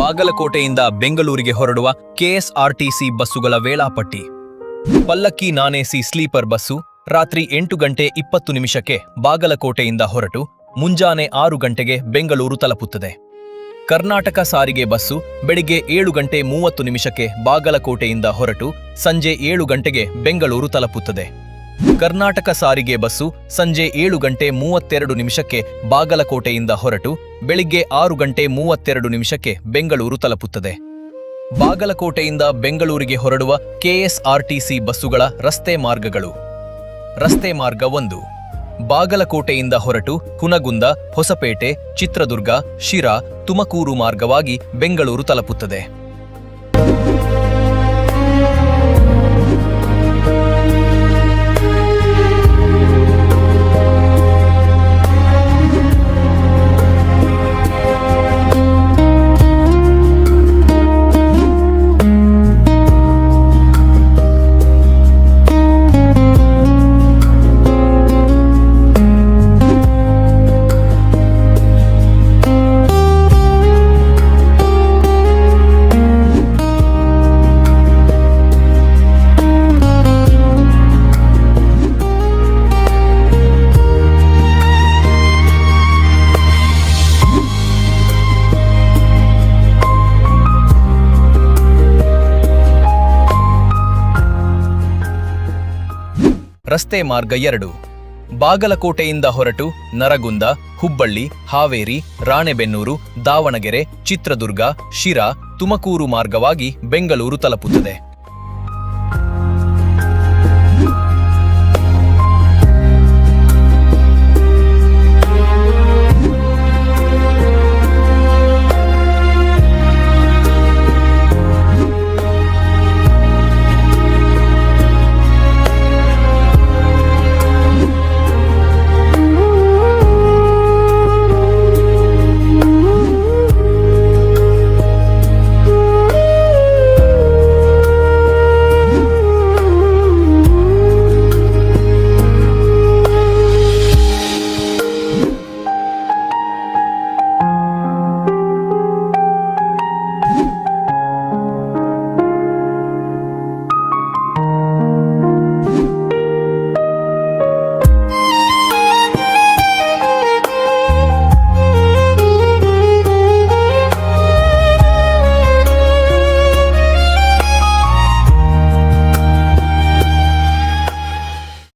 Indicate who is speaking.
Speaker 1: ಬಾಗಲಕೋಟೆಯಿಂದ ಬೆಂಗಳೂರಿಗೆ ಹೊರಡುವ ಕೆಎಸ್ಆರ್ಟಿಸಿ ಬಸ್ಸುಗಳ ವೇಳಾಪಟ್ಟಿ. ಪಲ್ಲಕ್ಕಿ ನಾನ್-ಎಸಿ ಸ್ಲೀಪರ್ ಬಸ್ಸು ರಾತ್ರಿ 8 ಗಂಟೆ 20 ನಿಮಿಷಕ್ಕೆ ಬಾಗಲಕೋಟೆಯಿಂದ ಹೊರಟು ಮುಂಜಾನೆ 6 ಗಂಟೆಗೆ ಬೆಂಗಳೂರು ತಲುಪುತ್ತದೆ. ಕರ್ನಾಟಕ ಸಾರಿಗೆ ಬಸ್ಸು ಬೆಳಿಗ್ಗೆ 7 ಗಂಟೆ 30 ನಿಮಿಷಕ್ಕೆ ಬಾಗಲಕೋಟೆಯಿಂದ ಹೊರಟು ಸಂಜೆ 7 ಗಂಟೆಗೆ ಬೆಂಗಳೂರು ತಲುಪುತ್ತದೆ. ಕರ್ನಾಟಕ ಸಾರಿಗೆ ಬಸ್ಸು ಸಂಜೆ 7 ಗಂಟೆ 32 ನಿಮಿಷಕ್ಕೆ ಬಾಗಲಕೋಟೆಯಿಂದ ಹೊರಟು ಬೆಳಿಗ್ಗೆ 6 ಗಂಟೆ 32 ನಿಮಿಷಕ್ಕೆ ಬೆಂಗಳೂರು ತಲುಪುತ್ತದೆ. ಬಾಗಲಕೋಟೆಯಿಂದ ಬೆಂಗಳೂರಿಗೆ ಹೊರಡುವ ಕೆಎಸ್ಆರ್ಟಿಸಿ ಬಸ್ಸುಗಳ ರಸ್ತೆ ಮಾರ್ಗಗಳು. ರಸ್ತೆ ಮಾರ್ಗ 1 ಬಾಗಲಕೋಟೆಯಿಂದ ಹೊರಟು ಹುನಗುಂದ, ಹೊಸಪೇಟೆ, ಚಿತ್ರದುರ್ಗ, ಶಿರಾ, ತುಮಕೂರು ಮಾರ್ಗವಾಗಿ ಬೆಂಗಳೂರು ತಲುಪುತ್ತದೆ. ರಸ್ತೆ ಮಾರ್ಗ 2 ಬಾಗಲಕೋಟೆಯಿಂದ ಹೊರಟು ನರಗುಂದ, ಹುಬ್ಬಳ್ಳಿ, ಹಾವೇರಿ, ರಾಣೆಬೆನ್ನೂರು, ದಾವಣಗೆರೆ, ಚಿತ್ರದುರ್ಗ, ಶಿರಾ, ತುಮಕೂರು ಮಾರ್ಗವಾಗಿ ಬೆಂಗಳೂರು ತಲುಪುತ್ತದೆ.